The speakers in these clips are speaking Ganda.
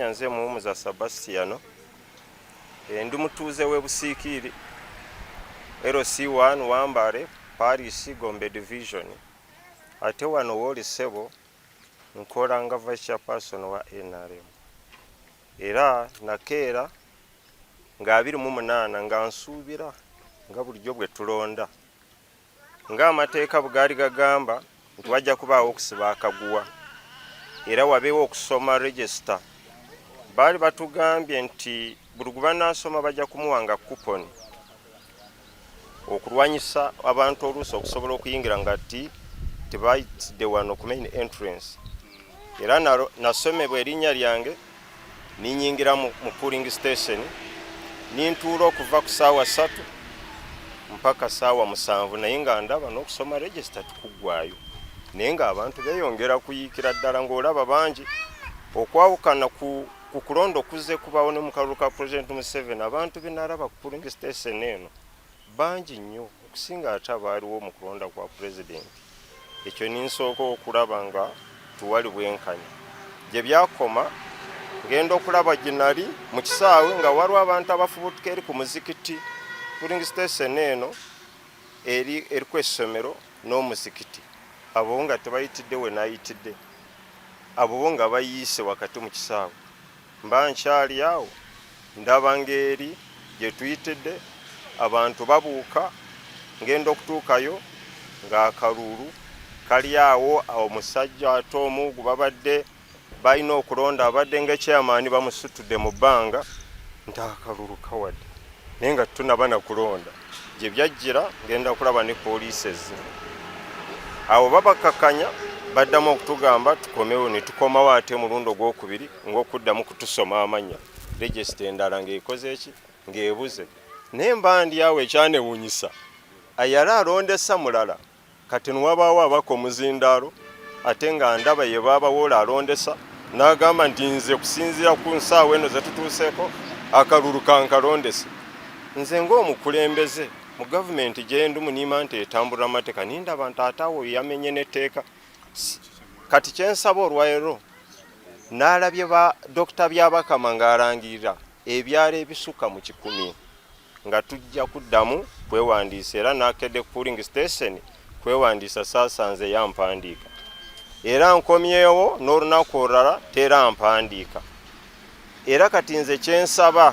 Nze Muwumuza Sebastiano ndi mutuuze we Busiikiri LC1 Wambare Paris Gombe Division ate wano woli sebo nkola nga vice chairperson wa NRM era nakeera nga 28 nga nsuubira nga bulijjo bwe tulonda nga amateeka bugaali gagamba nti wajja kubaawo okusiba akaguwa era wabeewo okusoma register. Bali batugambye nti buli gwe banaasoma bajja kumuwanga kuponi okulwanyisa abantu oluusi okusobola okuyingira nga tebayitidde wano ku main entrance. Era nasomebwa erinnya lyange ninyingira mu polling station nintuula okuva ku ssaawa 3 mpaka ssaawa 7 naye nga ndaba n'okusoma register tukuggwayo naye nga abantu beeyongera kuyiikira ddala ng'olaba bangi okwawukana ku kulonda okuze kubawo ne mu kalulu ka President Museveni abantu benaraba ku polling station eno bangi nnyo okusinga ate abaaliwo mu kulonda kwa President. Ekyo ninsooka okulaba nga tuwali bwenkanya gye byakoma ngenda okulaba gye nali mu kisaawe nga waliwo abantu abafubutuka eri ku muzikiti polling station eno eriku essomero n'omuzikiti abo nga tebayitidde we nayitidde abo nga bayiise wakati mu kisaawe mba nkyali awo ndaba ngeri gye tuyitidde abantu babuuka ngenda okutuukayo ng'akalulu kali awo omusajja ate omugu babadde balina okulonda abadde ng'ekyamaani bamusitudde mu bbanga nti akalulu kawadde naye nga tunaba na kulonda gye byajjira ngenda okulaba ne polices awo babakakanya baddamu okutugamba tukomewo ne tukomawo ate mulundo gw'okubiri ng'okuddamu kutusoma amanya register endala ng'ekoze eki ng'ebuze naye mba ndi awo ekyanewuunyisa ayali alondesa mulala kati nwabaawo abaka omuzindaalo ate nga ndaba ye baabawoola alondesa n'agamba nti nze kusinziira ku nsaawa eno ze tutuuseeko akalulu kankalondese nze ng'omukulembeze mu gavumenti gye ndi munima nti etambulira amateeka nindaba nti ate awo yamenye n'etteeka kati kyensaba olwaleero n'alabye ba Dr. Byabakama ng'alangirira ebyalo ebisukka mu 10 nga tujja kuddamu kwewandiisa era n'akedde ku polling station kwewandiisa saasanze yampandiika era nkomyewo n'olunaku olulala tera mpandiika era kati nze kyensaba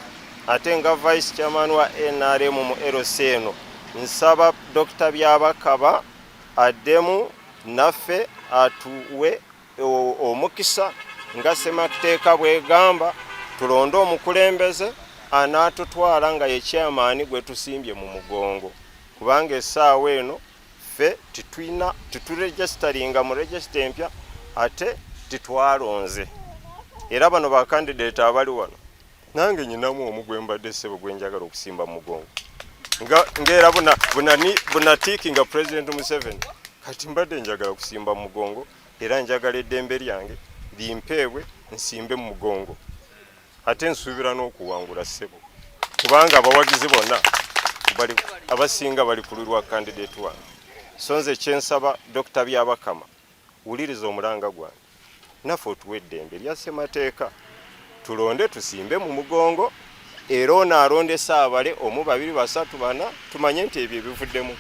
ate nga vice chairman wa NRM mu LC eno nsaba Dr. Byabakama addemu naffe atuwe omukisa nga Ssemateeka bwegamba tulonde omukulembeze anaatutwala nga ye chairman gwe tusimbye mu mugongo kubanga essaawa eno ffe tituregisteringa mu register empya ate titwalonze era bano ba candidate abali wano nange nyinamu omugwe mbadde ssebo gwe njagala okusimba mu mugongo ng'era bunatiiki nga President Museveni kati mbadde njagala kusimba mu mugongo era njagala eddembe lyange limpeebwe nsimbe mu mugongo ate nsuubira n'okuwangula ssebo kubanga abawagizi bonna abasinga bali ku lulwa candidate wange so nze kyensaba Dr. Byabakama wuliriza omulanga gwange naffe otuwa eddembe lya ssemateeka tulonde tusimbe mu mugongo era ono alonde saabale omu 2 3 4 tumanye nti ebyo bivuddemu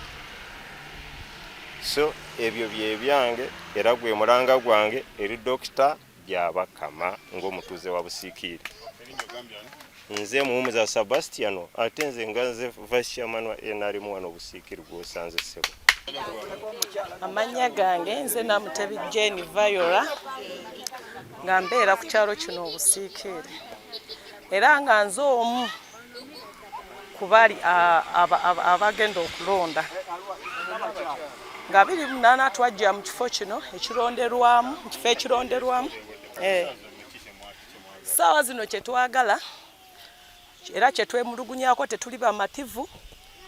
so ebyo bye byange era gwe mulanga gwange eri Dr. Byabakama ng'omutuuze wa Busiikiri. Nze Muhumuza Sebastiano ate nze nga nze vice chairman wa NRM wano Busiikiri gw'osanze ssebo. Amanya gange nze Namutebi Jane Viola nga mbeera ku kyalo kino Busiikiri era nga nze omu ku bali abagenda okulonda nga 2008 twajja mu kifo kino ekironderwamu saawa zino kyetwagala era kyetwemulugunyako tetuli bamativu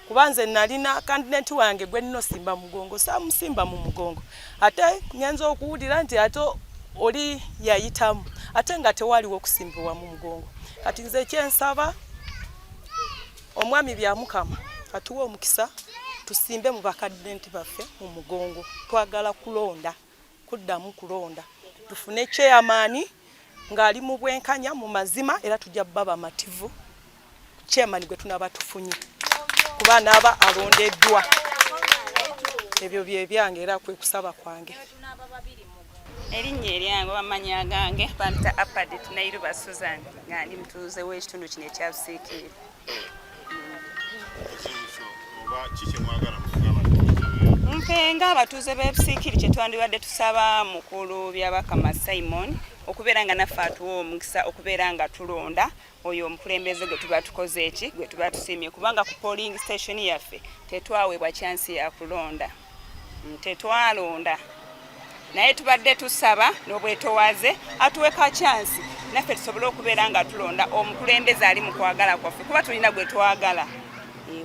kuba nze nalina kandidati wange gwe nino simba mugongo samusimba mu mugongo ate ngenza okuwulira nti ate oli yayitamu ate nga tewaliwo okusimbibwa mu mugongo kati nze kyensaba omwami Byamukama atuwa omukisa tusimbe mu bakandidati baffe mu mugongo twagala kulonda kuddamu kulonda tufune chairman ngali mu bwenkanya mu mazima era tujja baba mativu chairman gwe tunaba tufunye kuba naba alondeddwa ebyo bye byange era kwe kusaba kwange erinnya eryange bamanya gange bamta Apadit Nairuba Susan nga ndi mutuuze w'ekitundu kino ekya Busiikiri. Mpenga abatuuze b'e Busiikiri kye twandibadde tusaba mukulu Byabakama Simon okubeera nga naffe atuwa omukisa okubeera nga tulonda oyo omukulembeze gwe tuba tukoze eki gwe tuba tusiimye kubanga ku polling station yaffe tetwaweebwa chansi ya kulonda tetwalonda naye tubadde tusaba n'obwetowaze atuweka chansi naffe tusobole okubeera nga tulonda omukulembeze ali mu kwagala kwaffe kuba tulina gwe twagala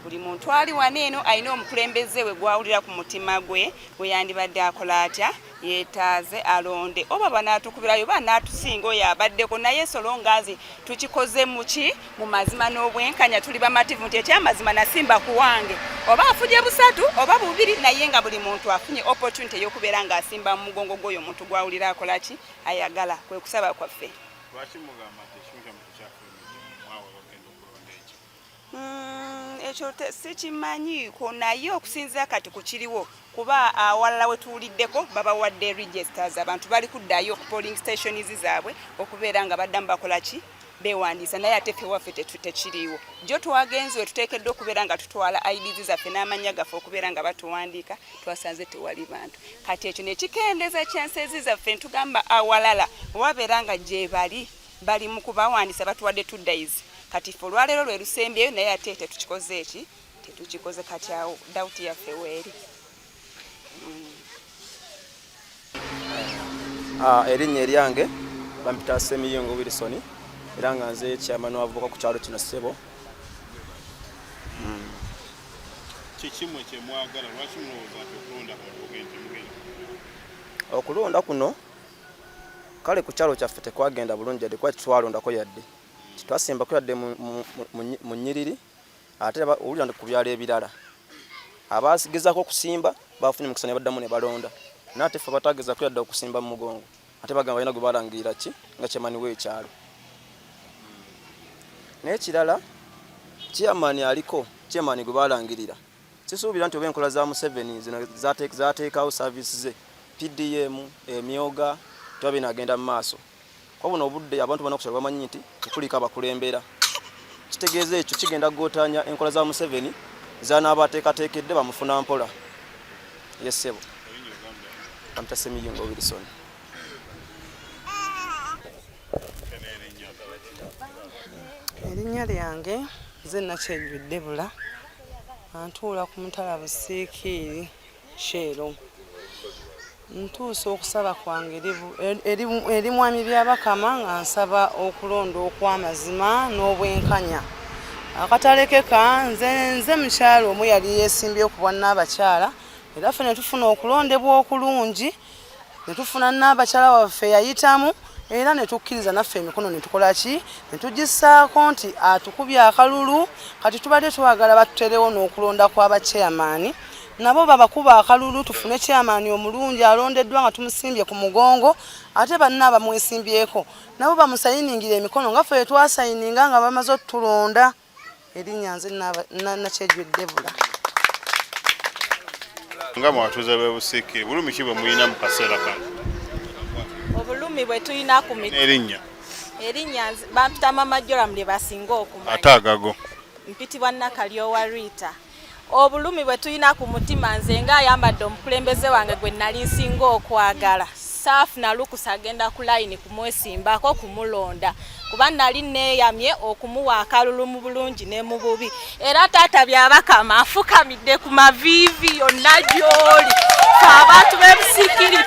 buli muntu ali wano eno alina omukulembeze we gwawulira ku mutima gwe we yandibadde akola atya yeetaaze alonde oba banaatukubirayo banaatusinga oyo abaddeko naye solongazi tukikoze muki mu mazima n'obwenkanya tuli bamativu nti ekyamazima nasimba ku wange oba afunye 3 oba 2 naye nga buli muntu afunye opportunity ey'okubeera ng'asimba mu mugongo gw'oyo omuntu gwawulira akola ki ayagala kwe kusaba kwaffe. Ekyo sikimanyiiko naye okusinziira kati ku kiriwo kuba awalala we tuwuliddeko babawadde registers abantu bali kuddayo ku polling stations zaabwe okubeera nga baddamu bakola ki beewandiisa naye ate ffe waffe tekiriiwo jo twagenze we tuteekeddwa okubeera nga tutwala IDs zaffe n'amannya gaffe okubeera nga batuwandiika twasanze tewali bantu kati ekyo ne kikendeza chances zaffe ntugamba awalala wabeera nga gye bali mu kubawandiisa batuwadde 2 days kati ffe olwaleero lwe lusembyeyo naye ate tetukikoze eki tetukikoze kati awo dawuti yaffe weeri. Erinnya eryange bampita Semiyongo Wilson era nga nze chairman w'abavubuka ku kyalo kino ssebo. Kikimwe kye mwagala lwaki mulowooza nti okulonda kuno okulonda kuno kale ku kyalo kyaffe tekwagenda bulungi yadde kuba tetwalondako yadde titwasimbako yadde mu nnyiriri ate owulira nti ku byalo ebirala abasigezako okusimba bafunye mukisa ne baddamu ne balonda naate ffe batagezako yadde okusimba mu mugongo ate bagamba balina gwe balangirira ki nga kyemani w'ekyalo naye kirala chairman aliko chairman gwe balangirira sisuubira nti oba enkola za Museveni zino zateekawo services ze PDM emyoga tuba binagenda mu maaso kwa buno obudde abantu bana kusaba bamanyi nti tukulika abakulembera kitegeeza ekyo kigenda gootanya enkola za Museveni zanaabateekateekedde bamufuna mpola yesebo Bampita Semiyongo Wilson. Erinnya lyange nze Nakyejjudde Bula antuula ku mutala Busiikiri Sheero. Ntuusa okusaba kwange eri mwami Byabakama nga nsaba okulonda okw'amazima n'obwenkanya. Akatalekeka nze mukyalo omu yali yeesimbye ku bwannabakyala era ffe ne tufuna okulondebwa okulungi ne tufuna n'abakyala waffe yayitamu era ne tukkiriza naffe emikono ne tukola ki ne tugissaako nti atukubye akalulu kati tubadde twagala batuterewo n'okulonda kw'abachairman nabo babakuba akalulu tufune chairman omulungi alondeddwa nga tumusimbye ku mugongo ate banna abamwesimbyeko nabo bamusayiningira emikono nga ffe twasayininga nga bamaze otulonda erinnya nze Nakyejju Debula. Nga mwatuze bebusiikiri bulumi ki bwe muyina mu kaseera kano? Obulumi bwe tuyina ku miti Erinnya bampita Mama Joram lye basinga okumanya. ate agago Mpitibwa Nakalyo wa Rita. Obulumi bwe tuyina ku mutima nze nga ayambadde omukulembeze wange gwe nali nsinga okwagala. Saafuna lukusa agenda ku layini kumwesimbako kumulonda. Kuba nali neeyamye okumuwa akalulu mu bulungi ne mu bubi. Era taata byabakama afukamidde ku maviivi yonna gy'oli. Abantu b'ebusiikiri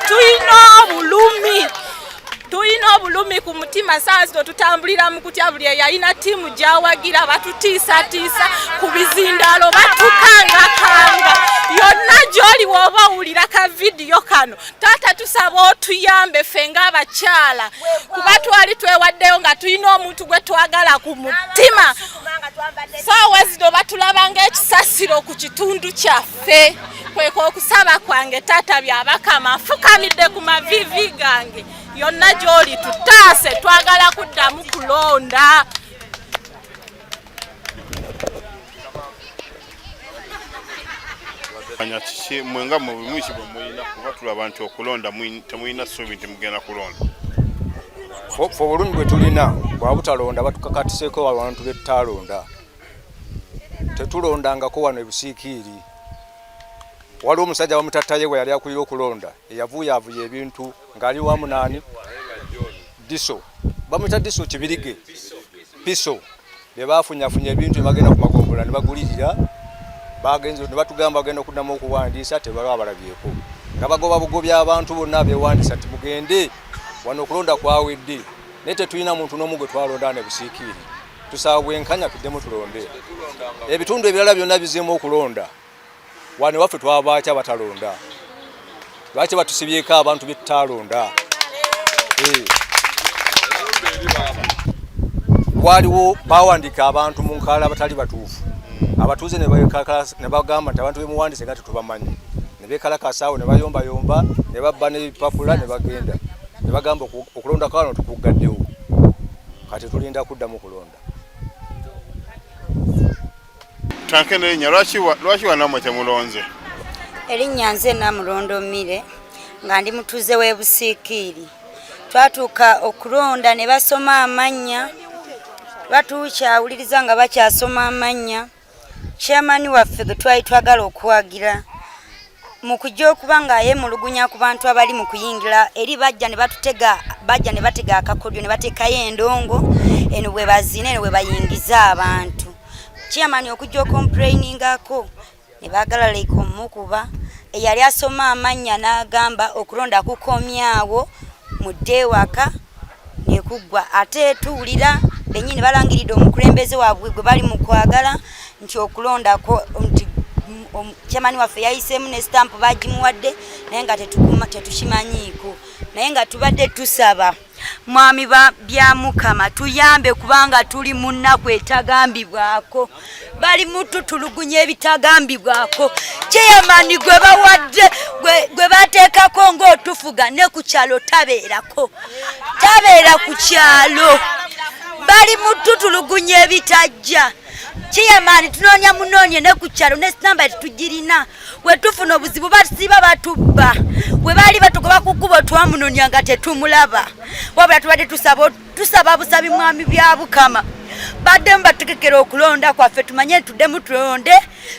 tuyina obulumi ku mutima saa zino tutambulira mu kutya buli yalina ttiimu gy'awagira batutiisatiisa ku bizindaalo batukangakanga yonna gy'oli w'oba owulira ka vidiyo kano taata tusaba otuyambe ffe ng'abakyala kuba twali twewaddeyo nga tulina omuntu gwe twagala ku mutima saawa zino batulaba ng'ekisasiro ku kitundu kyaffe kweka okusaba kwange taata byabakama nfukamidde ku maviivi gange yonna gy'oli tutaase twagala kuddamu kulonda. Anya kiki mwenga mu bulumi ki bwe muyina kuba tulaba nti okulonda temuyina ssuubi nti mugenda kulonda? Ffe obulumi bwe tulina bwa butalonda batukakatiseeko abantu bettalonda. Tetulondangako wano ebusiikiri. Waliwo omusajja bamutattaye we yali akulira okulonda eyavuyavuya ebintu ng'ali wamu naani Diso bamuyita Diso Kibirige Piso be bafunyafunya ebintu bagenda ku magombola ne bagulirira bagenze ne batugamba bagenda okuddamu okuwandiisa tebalaba balabyeko nga bagoba bugobya abantu bonna abewandiisa ti mugende wano okulonda kwawedde naye tetulina muntu n'omu gwe twalonda ne busiikiri tusaba bwenkanya tuddemu tulonde ebitundu ebirala byonna bizeemu okulonda wane waffe twabakya batalonda lwaki batusibyeko abantu bettalonda waliwo bawandika abantu mu nkaala abatali batuufu abatuuze ne bagamba nti abantu bemuwandise nga tetubamanyi ne beekalakasaawo ne bayombayomba ne babba n'ebipapula ne bagenda ne bagamba okulonda kwano tukuggaddewo kati tulinda kuddamu kulonda. Tankende erinnya lwaki wanamwe temulonze? Erinnya nze Namulondo Mire nga ndi mutuuze w'ebusiikiri. Twatuuka okulonda ne basoma amannya batukyawuliriza nga bakyasoma amannya chairman waffe gwe twali twagala okuwagira mu kujja okuba nga yeemulugunya ku bantu abali mu kuyingira eri bajja ne batega akakodyo ne bateekayo endongo eno bwe bazina eno bwe bayingiza abantu chairman okujja okomplainingako ne baagala leeka omukuba eyali asoma amannya n'agamba okulonda kukomyawo mudde ewaka ne kuggwa ate tuwulira bennyini balangiridde omukulembeze waabwe gwe bali mu kwagala nti okulondako nti chairman waffe yayiseemu ne stamp bagimuwadde naye nga tetukimanyiiko naye nga tubadde tusaba mwami bya Mukama tuyambe kubanga tuli mu nnaku etagambibwako bali mututulugunya ebitagambibwako chairman gwe bawadde gwe bateekako ng'otufuga ne ku kyalo tabeera ku kyalo bali mututulugunya ebitajja chairman tunoonya munoonye ne ku kyalo ne namba tetugirina we tufuna obuzibu basiba batubba we baali batugoba ku kkubo twamunoonya nga tetumulaba wabula tubadde tusaba busabi mwami bya Mukama baddemu bategekera okulonda kwaffe tumanye tuddemu tulonde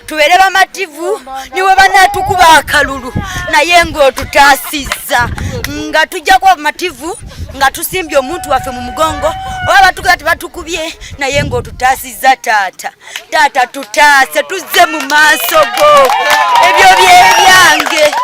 tubeere bamativu niwe banaatukuba akalulu naye ng'otutaasizza nga tujjako abamativu nga tusimbye omuntu waffe mu mugongo oba batukola tebatukubye naye ng'otutaasizza taata tutaase tuzze mu maaso go ebyo byebyange.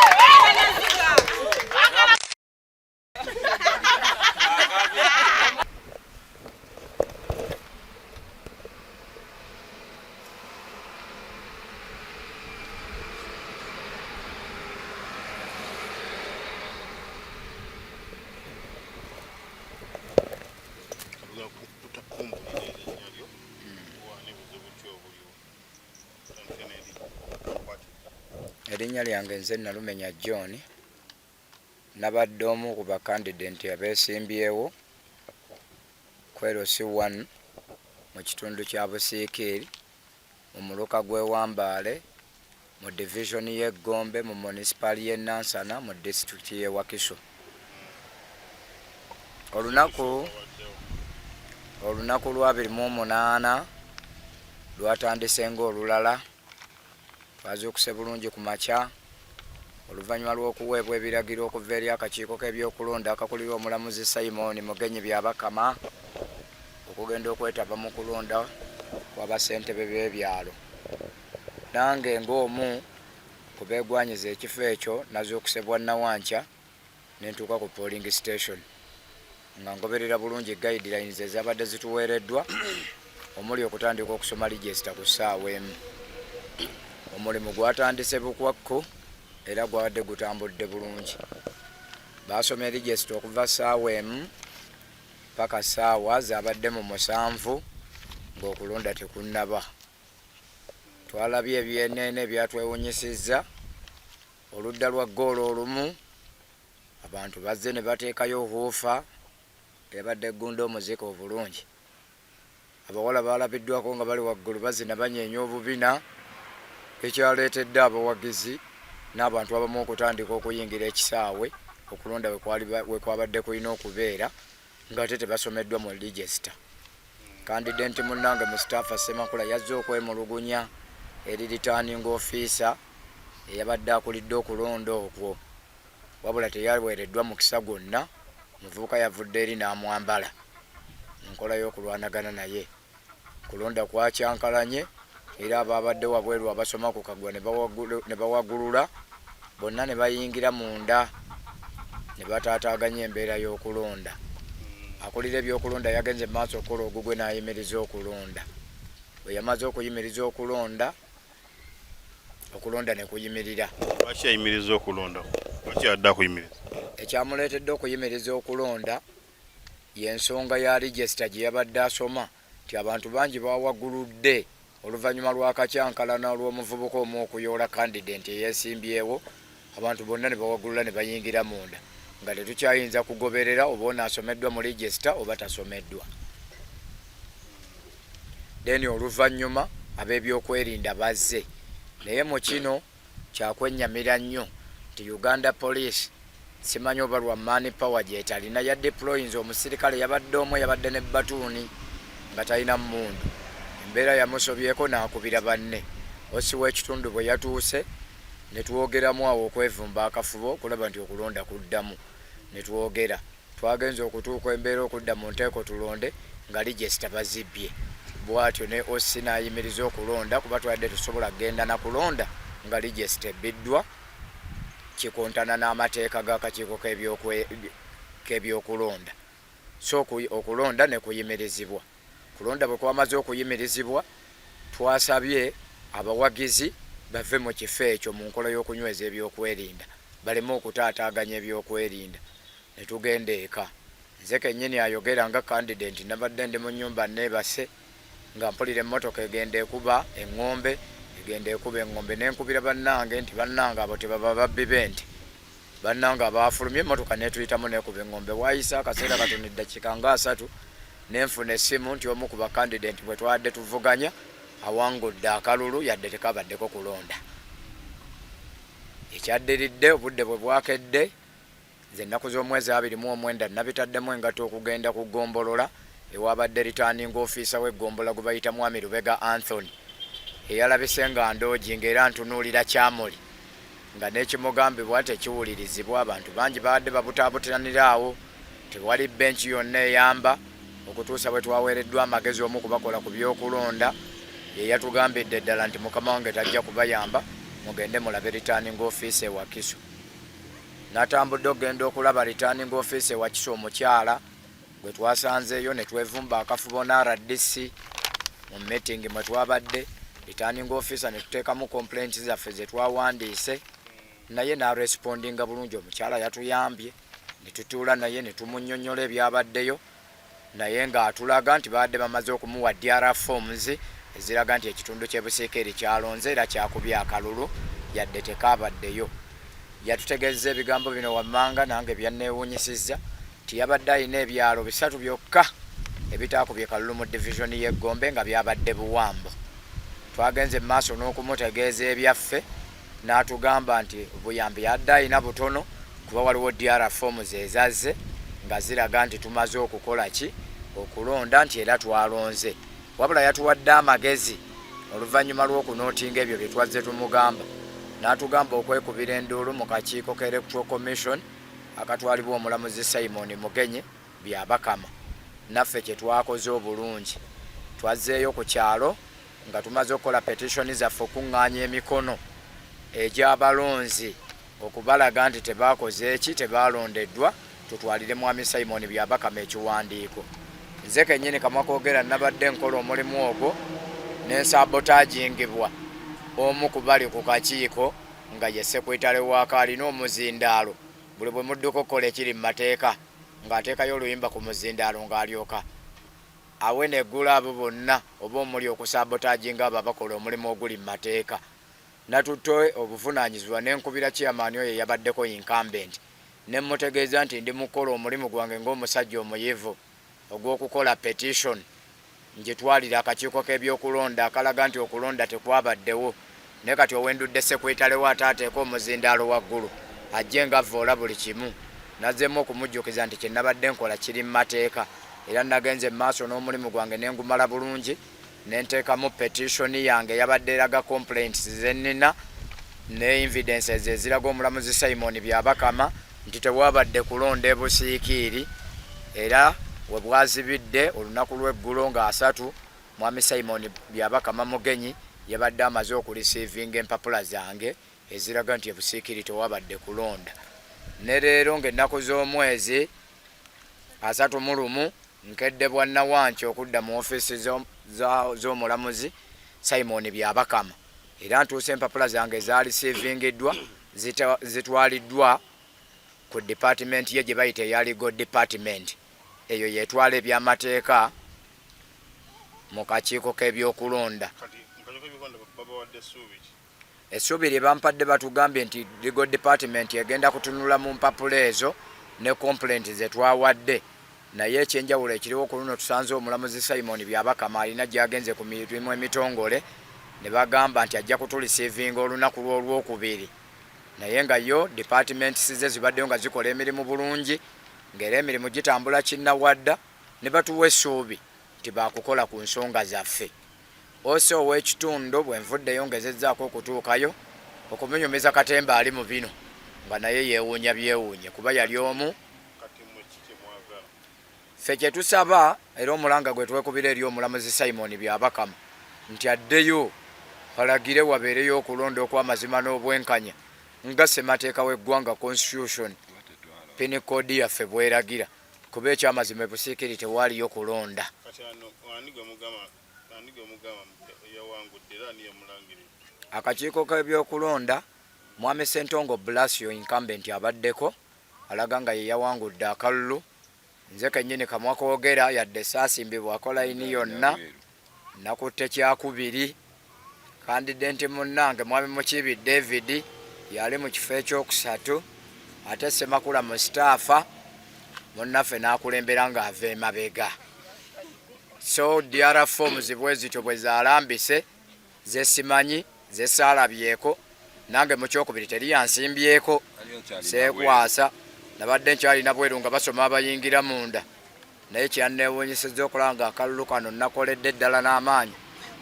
Erinnya lyange nze Nalumenya John. Nabadde omu ku bakandidenti abeesimbyewo kwerosi 1 mu kitundu kya Busiikiri mu muluka gw'Ewambaale mu division y'e Gombe mu municipal y'e Nansana mu district y'e Wakiso. Olunaku lwa 28 lwatandise ng'olulala. Twazuukuse bulungi ku makya oluvannyuma lw'okuweebwa ebiragiro okuva eri akakiiko k'ebyokulonda akakulirwa omulamuzi Simon Mugenyi Byabakama okugenda okwetaba mu kulonda kw'abasentebe b'ebyalo. Nange ng'omu ku beegwanyiza ekifo ekyo nazuukuse Bwannawankya ne ntuuka ku polling station nga ngoberera bulungi guidelines ezabadde zituweereddwa omuli okutandika okusoma register ku ssaawa emu. Omulimu gwatandise bukwakko era gwadde gutambudde bulungi. Baasoma register okuva ssaawa emu paka ssaawa zabadde mu 7 ng'okulonda tekunnaba. Twalabye ebyenneene byatwewunyisizza. Oludda lwa ggoolo olumu abantu bazze ne bateekayo huufa ebadde eggunda omuzika obulungi. Abawala baalabiddwako nga bali waggulu bazina banyeenya obubina ekyaleetedde abawagizi n'abantu abamu okutandika okuyingira ekisaawe okulonda we kwabadde kulina okubeera ng'ate tebasomeddwa mu register. Kandidenti munnange Mustafa Ssemakula yazze okwemulugunya eri returning officer eyabadde akulidde okulonda okwo, wabula teyaweereddwa mukisa gwonna. Muvubuka yavudde eri n'amwambala nkola y'okulwanagana naye. Kulonda kwakyankalanye era ababadde wabweru abasoma ku kagwa ne bawagulula bonna ne bayingira munda ne bataataaganya embeera y'okulonda. Akulira ebyokulonda yagenze mu maaso okukola ogugwe n'ayimiriza okulonda. Bwe yamaze okuyimiriza okulonda ne kuyimirira. Lwaki yayimiriza okulonda? Lwaki yadde akuyimiriza? Ekyamuleetedde okuyimiriza okulonda y'ensonga ya register gye yabadde asoma nti abantu bangi bawaguludde oluvannyuma lw'akacyankalana olw'omuvubuka omu okuyoola kandidenti eyeesimbyewo. Abantu bonna ne bawagulula ne bayingira munda nga tetukyayinza kugoberera oba onaasomeddwa mu register oba tasomeddwa. Then oluvannyuma ab'ebyokwerinda bazze, naye mu kino kyakwennyamira nnyo nti Uganda Police simanyi oba lwa mani power gyetalina ya deployinze omusirikale yabadde omwe yabadde ne batuuni nga talina mmundu. Embeera yamusobyeko n'akubira banne. Osi w'ekitundu bwe yatuuse ne twogeramu awo okwevumba akafubo okulaba nti okulonda kuddamu. Ne twogera twagenze okutuuka embeera okudda mu nteeko tulonde nga register bazibbye. Bwatyo ne osi n'ayimiriza okulonda kuba twadde tusobola kgenda na kulonda nga register ebbiddwa kikontana n'amateeka g'akakiiko k'ebyokulonda. So okulonda ne kuyimirizibwa. Kulonda bwe kwamaze okuyimirizibwa twasabye abawagizi bave mu kifo ekyo mu nkola y'okunyweza ebyokwerinda baleme okutaataaganya ebyokwerinda. Ne tugenda eka. Nze kennyini ayogera nga kandidenti nabadde ndi mu nnyumba neebase nga mpulira emmotoka egenda ekuba eŋŋombe n'enkubira bannange nti bannange abo tebaba babbi b'ente. Bannange abaafulumye emmotoka neetuyitamu n'ekuba eŋŋombe. Waayisa akaseera katono eddakiika nga 3 nenfuna essimu nti omu ku bakandidenti bwe twadde tuvuganya awangudde akalulu yadde tekabaddeko kulonda. Ekyaddiridde obudde bwe bwakedde nze ennaku z'omwezi 29 nabitaddemu engato okugenda ku ggombolola ewabadde returning officer w'eggombola gwe bayita Mwami Lubega Anthony eyalabise nga ndoogi ng'era ntunuulira kyamuli nga n'ekimugambibwa tekiwulirizibwa. Abantu bangi baadde babutaabutanira awo, tewali benchi yonna eyamba okutuusa bwe twaweereddwa amagezi omu kubakola ku byokulonda ye yatugambidde ddala nti mukama wange tajja kubayamba, mugende mulabe returning office ewa Kiso. Natambudde okugenda okulaba returning office ewa Kiso omukyala gwe twasanzeeyo ne twevumba akafubo na RDC mu meeting mwe twabadde. Returning officer ne tuteekamu complaints zaffe ze twawandiise naye n'arespondinga bulungi. Omukyala yatuyambye ne tutuula naye ne tumunnyonnyola ebyabaddeyo naye ng'atulaga nti baadde bamaze okumuwa DR forms eziraga nti ekitundu ky'e Busiikiri kyalonze era kyakubye akalulu yadde tekabaddeyo. Yatutegeeza ebigambo bino wammanga nange byanneewuunyisizza nti yabadde alina ebyalo 3 byokka ebitaakubye kalulu mu divisioni y'Egombe nga byabadde Buwambo. Twagenze maaso n'okumutegeeza ebyaffe n'atugamba nti buyambi yadde alina butono kuba waliwo DR forms ezazze nga ziraga nti tumaze okukola ki okulonda nti era twalonze. Wabula yatuwadde amagezi oluvannyuma lw'okunootinga ebyo bye twazze tumugamba n'atugamba okwekubira enduulu mu kakiiko ka Electoral Commission akatwalibwa omulamuzi Simon Mugenyi byabakama. Naffe kye twakoze obulungi twazzeeyo ku kyalo nga tumaze okukola petitioni zaffe okuŋŋaanya emikono egy'abalonzi okubalaga nti tebaakoze eki tebaalondeddwa tutwalire mwami Simon byabakama ekiwandiiko. Nze kennyini Kamakoogera nabadde nkola omulimu ogwo n'ensabotagingibwa omu ku bali ku kakiiko nga ye sekretale waaka alina omuzindaalo buli bwe mudduka okukola ekiri mu mateeka ng'ateekayo oluyimba ku muzindaalo ng'alyoka awe neggula abo bonna oba omuli okusabotaginga abo abakola omulimu oguli mu mateeka. Natutte obuvunaanyizibwa n'enkubira chairman oyo yabaddeko incumbent ne mutegeeza nti ndi mukola omulimu gwange ng'omusajja omuyivu ogw'okukola petition njitwalira akakiiko k'ebyokulonda akalaga nti okulonda tekwabaddewo ne kati owendudde sekretale wa ataateeka omuzindaalo waggulu ajje nga voola buli kimu. Nazzemu okumujjukiza nti kye nabadde nkola kiri mu mateeka era nagenze maaso n'omulimu gwange ne ngumala bulungi ne nteekamu petition yange yabadde eraga complaints ze nnina ne evidences eziraga omulamuzi Simon byabakama nti tewabadde kulonda e Busiikiri era we bwazibidde olunaku lw'eggulo nga 3 mwami Simon byabakama Mugenyi yabadde amaze okulisiivinga empapula zange eziraga nti e Busiikiri tewabadde kulonda. Ne leero ng'ennaku z'omwezi 31 nkedde bwanna wanki okudda mu ofiisi z'omulamuzi Simon byabakama era ntuuse empapula zange zaalisiivingiddwa zitwaliddwa ku department ye gye bayita eya legal department eyo yetwala ebyamateeka mu kakiiko k'ebyokulonda. Essuubi lye bampadde batugambye nti legal department egenda kutunula mu mpapula ezo ne complaint ze twawadde naye ekyenjawulo ekiriwo ku luno tusanze omulamuzi Simon byabakama alina gy'agenze ku mirimu emitongole ne bagamba nti ajja kutulisiivinga olunaku lw'olwokubiri naye nga yo department size zibaddeyo nga zikola emirimu bulungi ng'era emirimu gitambula kinnawadda ne batuwa essuubi nti baakukola ku nsonga zaffe. Ose ow'ekitundu bwe nvuddeyo ngezezzaako okutuukayo okumunyumiza Katemba ali mu bino nga naye yeewuunya byewuunye kuba yali omu. Ffe kye tusaba era omulanga gwe twekubira eri omulamuzi Simon byabakama nti addeyo balagire wabeereyo okulonda okw'amazima n'obwenkanya nga ssemateeka w'eggwanga constitution penal code yaffe bweragira kuba ekyamazima e Busiikiri tewaliyo kulonda. Akakiiko k'ebyokulonda mwami Ssentongo Blasio incumbent abaddeko alaga nga ye yawangudde akalulu. Nze kennyini Kamakoogera yadde saasimbibwa kolayini yonna nakutte kyakubiri. Kandidenti munnange mwami Mukiibi David yali mu kifo ekyokusatu ate Ssemakula mu staffa munnaffe n'akulembera ng'ava emabega. So DR forms bwe zityo bwe zaalambise ze simanyi ze saalabyeko nange mu kyokubiri teri yansimbyeko seekwasa nabadde nkyalina bweru nga basoma abayingira munda naye kyanneewuunyisizza okulanga akalulu kano nakoledde ddala n'amaanyi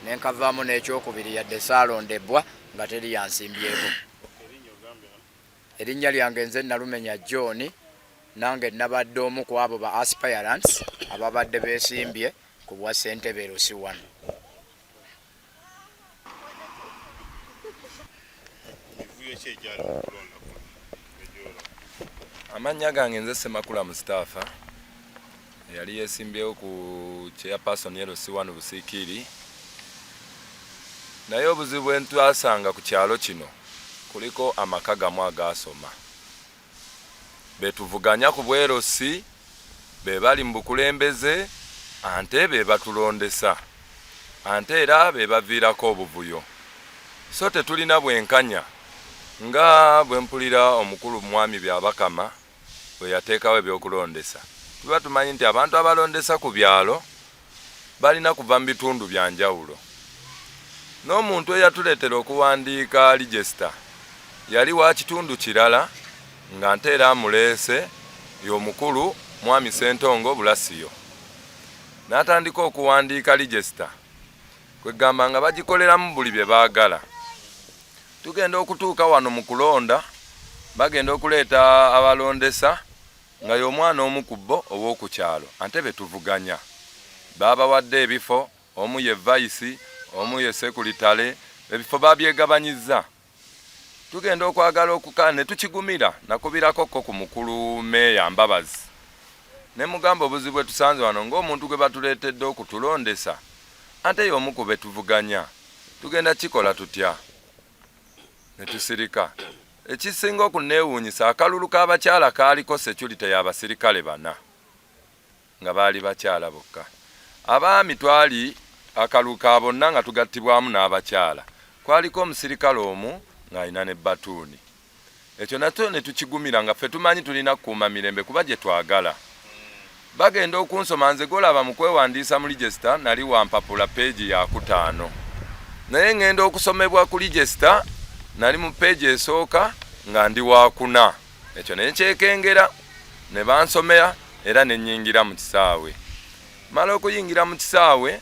ne nkavaamu n'ekyokubiri yadde saalondebwa nga teri yansimbyeko. Erinnya lyange nze Nalumenya John nange nabadde omu ku abo ba aspirants ababadde beesimbye ku bwa ssentebe Lusiwano. Amannya gange nze Ssemakula Mustafa yali yeesimbyewo ku chairperson ye Lusiwano Busiikiri. Naye obuzibu bwe ntwasanga ku kyalo kino kuliko amaka gamu agaasoma betuvuganya ku bwerosi be bali mu bukulembeze ante be batulondesa ante era be baviirako obuvuyo so tetulina bwenkanya nga bwe mpulira omukulu mwami Byabakama bwe yateekawo ebyokulondesa tuba tumanyi nti abantu abalondesa ku byalo balina kuva mu bitundu bya njawulo n'omuntu eyatuleetera okuwandiika register yali wa kitundu kirala nga nteera amuleese y'omukulu mwami Ssentongo Bulasiyo n'atandika okuwandiika register kwegamba nga bagikoleramu buli bye baagala. Tugenda okutuuka wano mu kulonda bagenda okuleeta abalondesa nga y'omwana omu ku bo ow'okukyalo Antebe tuvuganya baabawadde ebifo omu ye vice omu ye sekuritale ebifo babyegabanyiza. Tugenda okwagala okukana ne tukigumira nakubirako ku mukulu meeya Mbabazi ne mugamba obuzibu bwe tusanze wano ng'omuntu gwe batuleetedde okutulondesa ate y'omu ku be tuvuganya tugenda kikola tutya ne tusirika. Ekisinga okuneewuunyisa akalulu k'abakyala kaaliko security y'abasirikale bana nga baali bakyala bokka. Abaami twali akalulu ka bonna nga tugattibwamu n'abakyala kwaliko omusirikale omu ng'alina ne batuuni. Ekyo nakyo ne tukigumira nga ffe tumanyi tulina kukuuma mirembe kuba gye twagala. Bagenda okunsoma nze golaba mu kwewandiisa mu register nali wampapula peegi ya 5 naye ngenda okusomebwa ku register nali mu peegi esooka nga ndi wa 4. Ekyo ne nkyekengera ne bansomera era ne nnyingira mu kisaawe. Mala okuyingira mu kisaawe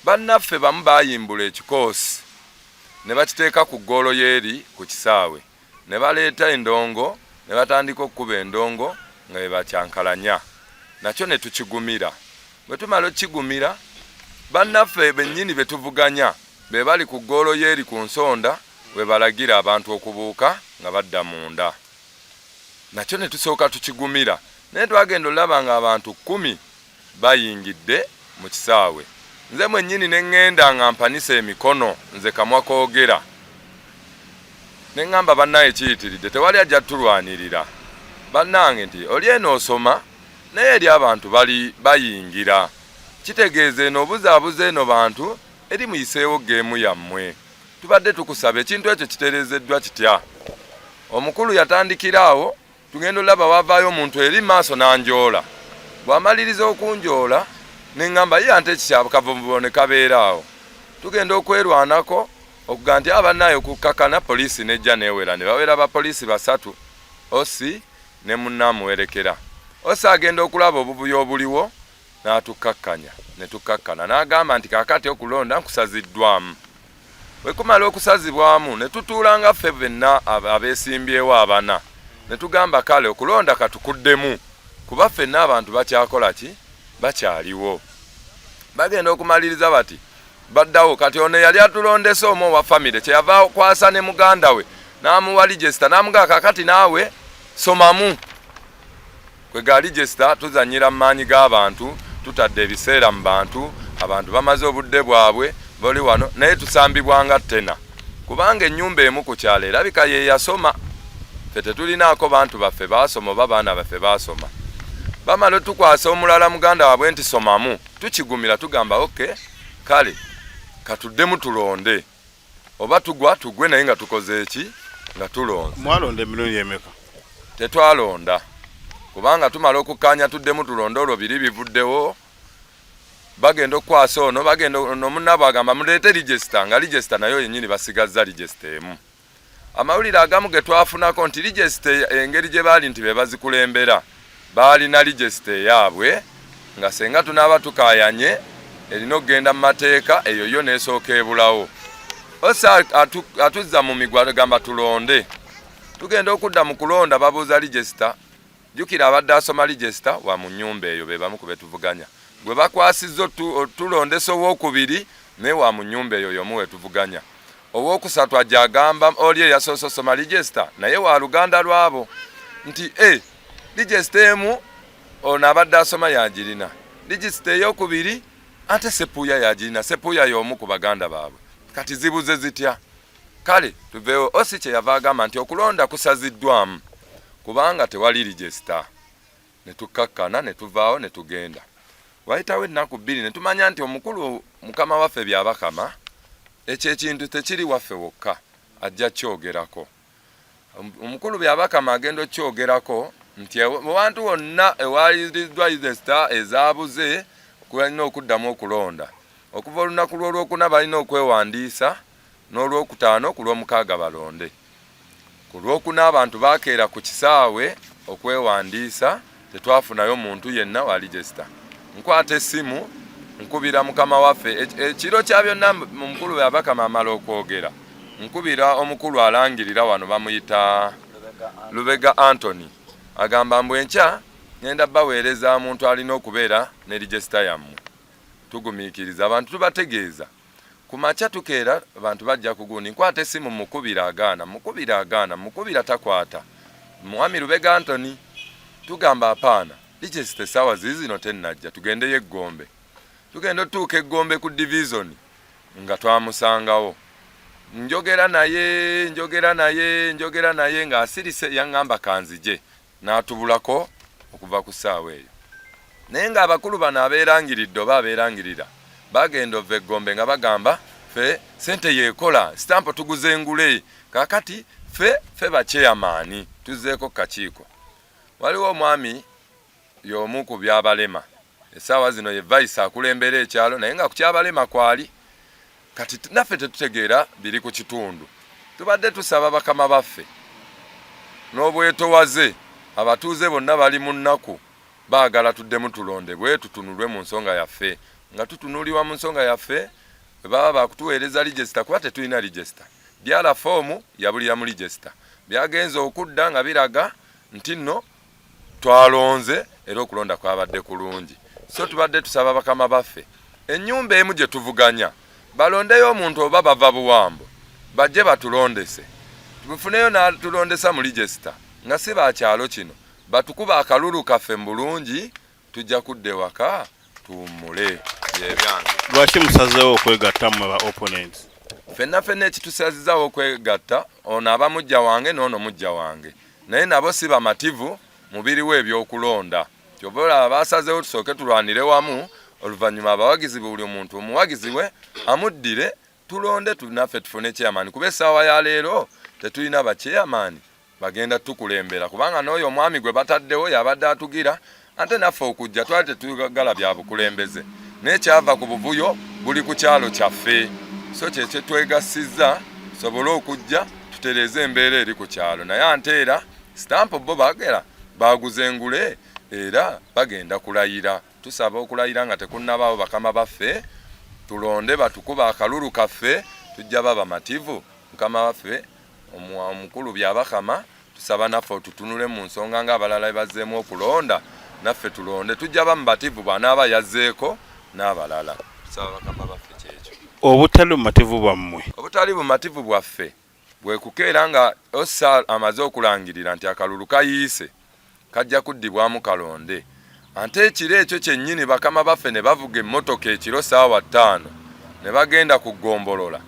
bannaffe bamu bayimbula ekikoosi ne bakiteeka ku ggoolo yeeri ku kisaawe ne baleeta endongo ne batandika okukuba endongo nga bwe bakyankalanya. Nakyo ne tukigumira. Bwe tumala okigumira bannaffe bennyini be tuvuganya be bali ku ggoolo yeeri ku nsonda we balagira abantu okubuuka nga badda munda. Nakyo ne tusooka tukigumira naye twagenda olaba nga abantu 10 bayingidde mu kisaawe. Nze mwennyini ne ŋŋenda nga mpanisa emikono nze kamwa koogera ne ŋŋamba bannaye kiyitiridde tewali ajja tulwanirira. Bannange nti oli eno osoma naye eri abantu bali bayingira kitegeeza eno obuzaabuza eno bantu eri muyiseewo geemu yammwe. Tubadde tukusaba ekintu ekyo kitereezeddwa kitya. Omukulu yatandikira awo tugenda olaba wavaayo omuntu eri maaso n'anjoola. Bw'amaliriza okunjoola ne ŋŋamba ye ante ekikyakavumbulo ne kabeera awo. Tugenda okwerwanako okuga nti abannaye okukkakana poliisi nejja neewera ne bawera abapoliisi 3 osi ne munnaamuwerekera. Osi agenda okulaba obubuya obuliwo n'atukkakkanya ne tukkakkana n'agamba nti kaakati okulonda nkusaziddwamu. Bwe kumala okusazibwamu ne tutuulanga ffe benna abeesimbyewo 4 ne tugamba kale okulonda katukuddemu kuba ffenna abantu bakyakola ki bakyaliwo. Bagenda okumaliriza bati baddawo kati ono yali atulondesa omu wa famire kyeyava kwasa ne muganda we n'amuwa register n'amugaa kaakati naawe somamu. Kwega register tuzanyira mu maanyi g'abantu tutadde ebiseera mu bantu abantu bamaze obudde bwabwe bali wano naye tusambibwanga ttena kubanga ennyumba emu ku kyalo erabika ye yasoma. Ffe tetulinaako bantu baffe baasoma oba baana baffe baasoma. Bamala tukwasa omulala muganda waabwe nti somamu tukigumira tugamba okay kale katuddemu tulonde oba tugwa tugwe naye nga tukoze eki nga tulonze. Mwalonda emirundi emeka? Tetwalonda kubanga tumala okukkanya tuddemu tulonde olwo biri bivuddewo. Bagenda okukwasa ono bagenda nomunnabo agamba muleete register nga register nayo yennyini basigazza register emu. Amawulire agamu ge twafunako nti register engeri gye baali nti be bazikulembera baalina register yaabwe nga senga tunaaba tukaayanye erina okugenda mu mateeka eyo yo n'esooka ebulawo. Osa atuzza mu migwa gamba tulonde. Tugenda okudda mu kulonda babuuza register. Jukira abadde asoma register wa mu nnyumba eyo be bamu ku be tuvuganya. Gwe bakwasizza tulondesa ow'okubiri naye wa mu nnyumba eyo y'omu we tuvuganya. Ow'okusatu ajja agamba oli eyasoose osoma register naye wa luganda lwabo nti register emu ono abadde asoma yagirina. Register ey'okubiri ate sepuuya yagirina. Sepuuya y'omu ku baganda baabwe. Kati zibuze zitya? Kale tuveewo. Osi kyeyava agamba nti okulonda kusaziddwamu kubanga tewali register. Ne tukkakkana ne tuvaawo ne tugenda. Wayitawo ennaku 2 ne tumanya nti omukulu mukama waffe Byabakama ekyo ekintu tekiri waffe wokka ajja kyogerako. omukulu byabakama agenda kyogerako nti abantu bonna ewaliddwa register ezaabuze kulina okuddamu okulonda okuva olunaku lw'olwokuna balina okwewandiisa n'olwokutaano ku lw'omukaaga balonde. Ku lwokuna abantu bakeera ku kisaawe okwewandiisa tetwafunayo muntu yenna wa register. Nkwata essimu nkubira mukama waffe ekiro kya byonna omukulu byabakama amala okwogera nkubira omukulu alangirira wano bamuyita Lubega Anthony agamba mbu enkya ngenda baweereza muntu alina okubeera ne register yammwe tugumiikiriza abantu tubategeeza ku makya tukeera abantu bajja kugundi nkwata essimu mukubira agaana mukubira takwata mwami Lubega Anthony tugamba apaana register essaawa zizino tennajja tugendeyo Eggombe tugenda otuuka Eggombe ku division nga twamusangawo njogera naye ng'asirise yaŋŋamba kanzije n'atubulako okuva ku ssaawa eyo naye ng'abakulu bano abeerangiridde oba abeerangirira bagenda ova Eggombe nga bagamba ffe sente yeekola sitampo tuguze engule kaakati ffe bakyeyamaani tuzzeeko kakiiko. Waliwo omwami y'omu ku byabalema essaawa zino ye vice akulembera ekyalo naye nga ku kyabalema kwali kati naffe tetutegeera biri ku kitundu. Tubadde tusaba bakama baffe n'obwetowaze abatuuze bonna bali mu nnaku baagala tuddemu tulondebwe tutunulwe mu nsonga yaffe nga tutunuulibwa mu nsonga yaffe baba bakutuweereza register kuba tetulina register byala foomu yabulira mu register byagenze okudda nga biraga nti nno twalonze era okulonda kwabadde kulungi. So tubadde tusaba bakama baffe ennyumba emu gye tuvuganya balondeyo omuntu oba bava buwambo bajje batulondese tufuneyo n'atulondesa mu register nga si bakyalo kino batukuba akalulu kaffe mbulungi tujja kudda ewaka tuwummule byebyange. Lwaki musazeewo okwegatta mu ba opponents? Ffenna ekitusazizawo okwegatta ono aba mujja wange n'ono mujja wange naye nabo si bamativu mubiriwo ebyokulonda kyova olaba basazeewo tusooke tulwanire wamu oluvannyuma abawagizi buli omuntu omuwagizi we amuddire tulonde tunaffe tufune chairman kuba essaawa ya leero tetulina bachairman bagenda tukulembera kubanga n'oyo omwami gwe bataddewo yabadde atugira ate naffe okujja twali tetugala bya bukulembeze n'ekyava ku buvuyo buli ku kyalo kyaffe so kyekye twegasizza tusobole okujja tutereeze embeera eri ku kyalo naye ante era stampo bo bagera baguze engule era bagenda kulayira tusaba okulayira nga tekunnabaawo bakama baffe tulonde batukuba akalulu kaffe tujja baba mativu mukama waffe omukulu byabakama tusaba naffe otutunule mu nsonga ng'abalala bazzeemu okulonda naffe tulonde tujja bamubativu bw'anaaba yazzeeko n'abalala tusaba bakama baffe kyekyo. Obutali bumativu bwammwe? Obutali bumativu bwaffe bwe kukeera nga ossa amaze okulangirira nti akalulu kayiise kajja kuddibwamu kalonde ante ekiro ekyo kyennyini bakama baffe ne bavuga emmotoka ekiro ssaawa 5 ne bagenda ku ggombolola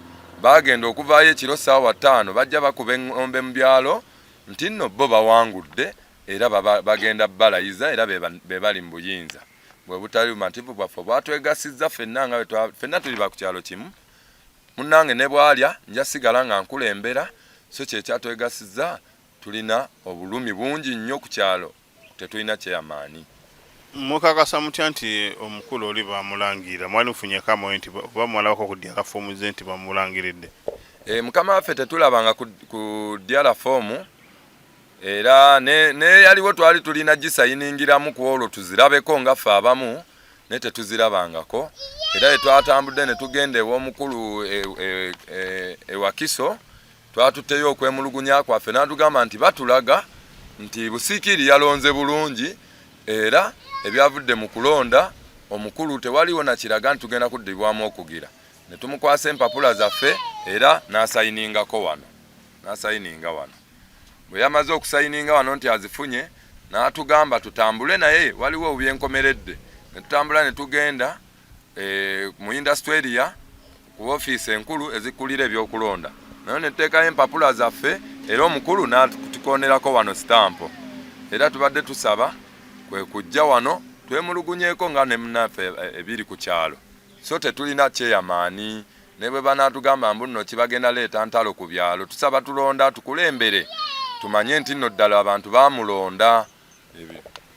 bagenda okuvaayo ekiro ssaawa 5 bajja bakuba eŋŋombe mu byalo nti nno bo bawangudde era bagenda balayiza era be bali mu buyinza. Bwe butali bumativu bwaffe bwatwegasizza ffenna tuli ba ku kyalo kimu munnange ne bwalya nja sigala nga nkulembera so kyekyatwegasizza tulina obulumi bungi nnyo ku kyalo tetulina kyeyamaani. Mukakasa mutya nti omukulu oli bamulangira mwali mufunye kamo nti bamulabako ku dyala foomu ze nti bamulangiridde? Mukama waffe tetulabanga ku dyala foomu era ne yaliwo twali tulina gisayiningiramu ku olwo tuzirabeko nga ffe abamu ne tetuzirabangako era etwatambudde ne tugenda ew'omukulu ewakiso twatutteyo okwemulugunya kwaffe n'atugamba nti batulaga nti Busiikiri yalonze bulungi era ebyavudde mu kulonda omukulu tewaliwo na kiraga nti tugenda kuddibwamu okugira ne tumukwasa empapula zaffe era n'asayiningako wano bwe yamaze okusayininga wano nti azifunye n'atugamba tutambule naye waliwo obyenkomeredde ne tutambula ne tugenda mu industria ku ofiisi enkulu ezikulira ebyokulonda naye ne tuteekayo empapula zaffe era omukulu n'atukonerako wano sitampo era tubadde tusaba kwe kujja wano twemulugunyeeko nga ne munnaffe ebiri ku kyalo so tetulina kyeyamaani ne bwe banaatugamba mbu nno kibagenda leeta ntalo ku byalo tusaba tulonda tukulembere tumanye nti nno ddala abantu bamulonda.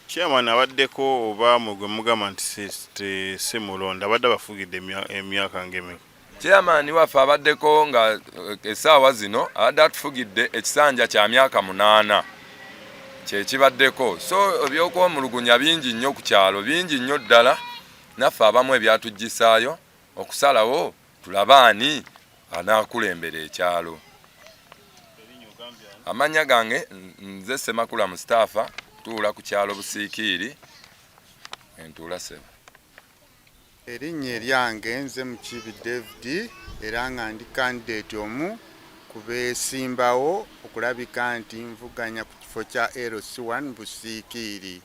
Chairman abaddeko oba mugwe mugamba nti si mulonda abadde bafugidde emyaka ng'emeka? Chairman waffe abaddeko nga essaawa zino abadde atufugidde ekisanja kya myaka 8 kyekibaddeko. So ebyokwomulugunya bingi nnyo ku kyalo, bingi nnyo ddala. Naffe abamu ebyatuggisaayo okusalawo tulabaani anaakulembera ekyalo. Amanya gange nze Ssemakula Mustafa, tuula ku kyalo Busiikiri, entuula Ssebo. Erinnya eryange nze Mukiibi David era nga ndi candidate omu ku beesimbawo okulabika nti nvuganya ku kifo kya LC1 Busiikiri.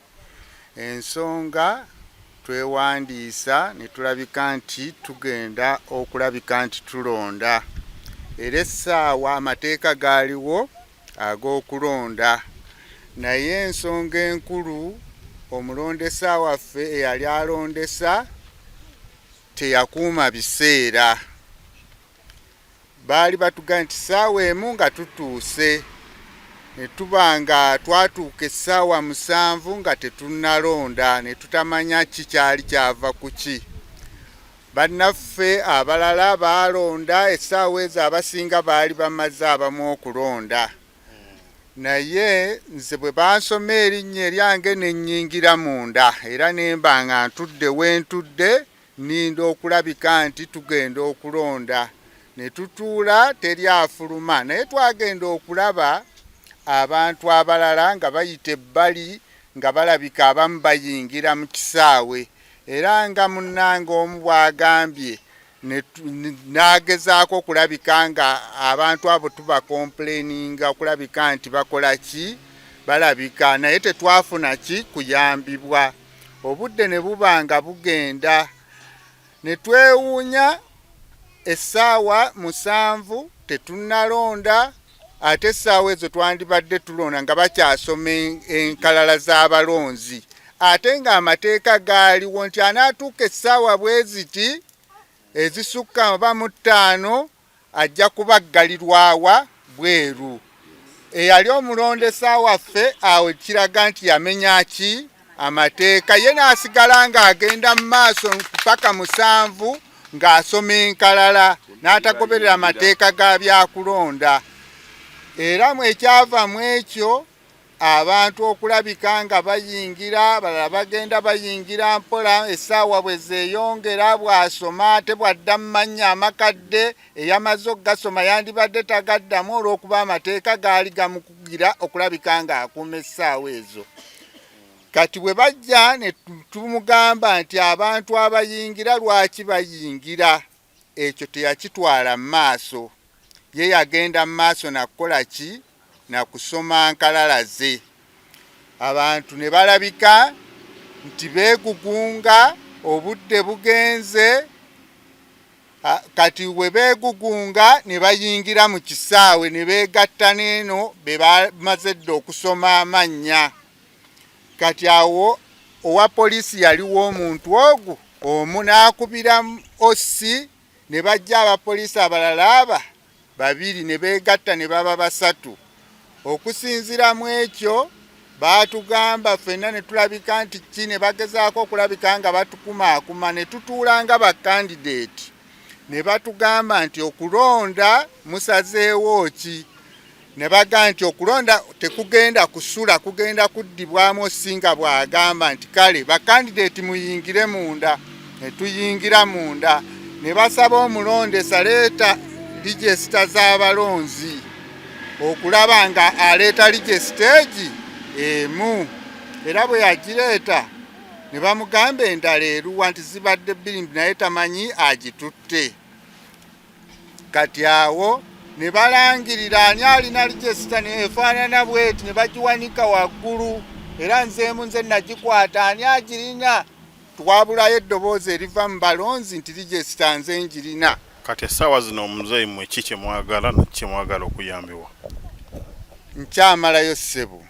Ensonga twewandiisa ne tulabika nti tugenda okulabika nti tulonda. Era essaawa amateeka gaaliwo ag'okulonda. Naye ensonga enkulu omulondesa waffe eyali alondesa teyakuuma biseera. Baali batugamba nti ssaawa emu nga tutuuse, ne tuba nga twatuuka essaawa 7 nga tetunnalonda, ne tutamanya kikyali kyava ku ki. Bannaffe abalala baalonda essaawa ezo abasinga baali bamaze abamu okulonda. Naye nze bwe bansoma erinnya eryange ne nnyingira munda era ne mba nga ntudde we ntudde nninda okulabika nti tugenda okulonda. Ne tutuula teri afuluma, naye twagenda okulaba abantu abalala nga bayita ebbali nga balabika abamu bayingira mu kisaawe. Era nga munnange omu bw'agambye n'agezaako okulabika nga abantu abo tuba complaininga okulabika nti bakola ki, balabika, naye tetwafuna ki kuyambibwa. Obudde ne buba nga bugenda, ne twewuunya essaawa 7 tetunnalonda, ate essaawa ezo twandibadde tulonda nga bakyasoma enkalala z'abalonzi. Ate nga amateeka gaaliwo nti anaatuuka essaawa bwe ziti ezisukka oba mu 5 ajja kubaggalirwawa bweru. Eyali omulondesa waffe awo kiraga nti yamenya ki amateeka, ye n'asigala ng'agenda mu maaso paka 7 ng'asoma enkalala n'atagoberera amateeka ga byakulonda. Era mu ekyava mu ekyo abantu okulabika nga bayingira, balala bagenda bayingira mpola, essaawa bwe zeeyongera bw'asoma ate bw'adda mu mannya amakadde eyamaze okugasoma yandibadde tagaddamu olw'okuba amateeka gaali gamukugira okulabika ng'akuuma essaawa ezo. Kati bwe bajja ne tumugamba nti abantu abayingira lwaki bayingira, ekyo teyakitwala mu maaso. Ye yagenda mu maaso nakukola ki? Nakusoma nkalala ze. Abantu ne balabika nti beegugunga, obudde bugenze. Kati we beegugunga ne bayingira mu kisaawe ne beegatta n'eno be bamaze dda okusoma amannya. Kati awo owa poliisi yaliwo omuntu ogwo omu n'akubira ossi, ne bajja abapoliisi abalala aba 2 ne beegatta ne baba 3. Okusinzira mu ekyo baatugamba ffenna ne tulabika nti ki, ne bagezaako okulabika nga batukumaakuma, ne tutuula nga bakandidate. Ne batugamba nti okulonda musazeewo ki? Ne bagamba nti okulonda tekugenda kusula, kugenda kuddibwamu osinga bw'agamba nti kale bakandidate muyingire munda. Ne tuyingira munda. Ne basaba omulondesa leeta register z'abalonzi okulaba nga aleeta registage emu. Era bwe yagireeta ne bamugamba endala eruwa nti zibadde 2 naye tamanyi agitutte. Kati awo ne balangirira ani alina register ne efaanana bweti ne bagiwanika waggulu. Era nze nagikwata ani agirina, twabulayo eddoboozi eriva mu balonzi nti register nze njirina. Kati essaawa zino omuzeeyi mwe ki kye mwagala na kye mwagala okuyambibwa? Nkyamalayo ssebo.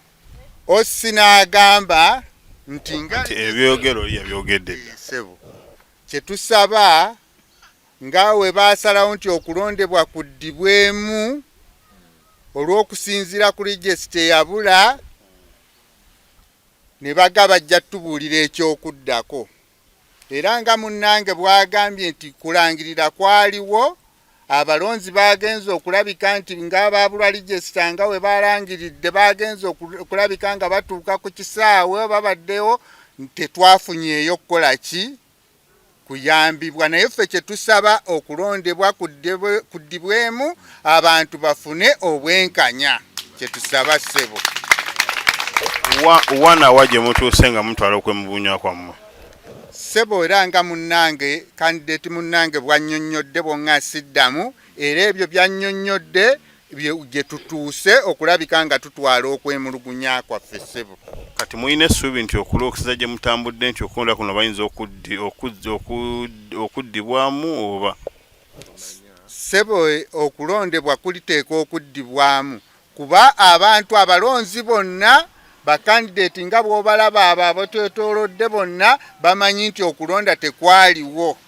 Ossi n'agamba nti ebyogero yabyogedde ssebo. Kye tusaba nga we baasalawo nti okulondebwa kuddibwemu olw'okusinziira ku regisita eyabula ne baga bajja tubuulira ekyokuddako. Era nga munnange bwagambye nti kulangirira kwaliwo, abalonzi bagenze okulabika nti ng'abaabulwa regisita nga we balangiridde bagenze okulabika nga batuuka ku kisaawe babaddewo, tetwafunyeeyo kukola ki? Kuyambibwa. Naye ffe kye tusaba okulondebwa kuddibwemu abantu bafune obwenkanya, kye tusaba ssebo. Wana waje mutuuse nga mutwala okwemubunya kwammwe. Ssebo era nga munnange kandidate munnange bwannyonnyodde bwonna siddamu, era ebyo byannyonnyodde gye tutuuse okulabika nga tutwala okwemulugunya kwaffe ssebo. Kati muyina essuubi nti okulookiza gye mutambudde nti okulonda kuno bayinza okuddibwamu oba? Ssebo okulondebwa kuliteeka okuddibwamu kuba abantu abalonzi bonna bakandidate nga bw'obalaba abo abatwetoolodde bonna bamanyi nti okulonda tekwaliwo.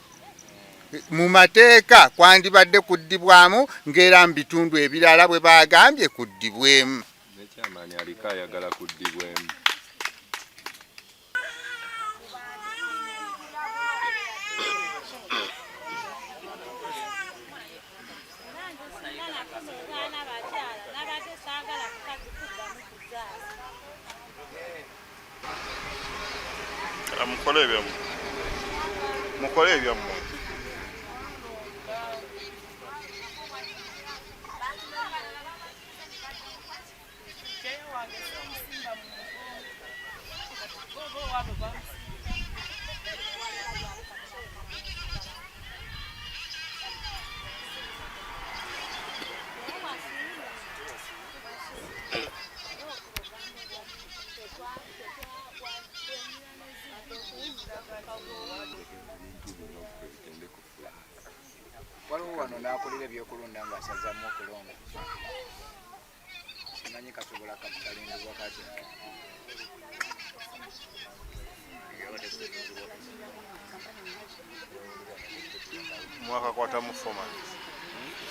Mu mateeka kwandibadde kuddibwamu ng'era mu bitundu ebirala bwe bagambye kuddibwemu. Nekyamaanyi aliko ayagala kuddibwemu. Mukole ebyammwe. Waliwo wano n'akulira ebyokulonda ng'asazaamu okulonda. Simanyi kasobola kabutalindibwa kati. Mwakakwatamu foman.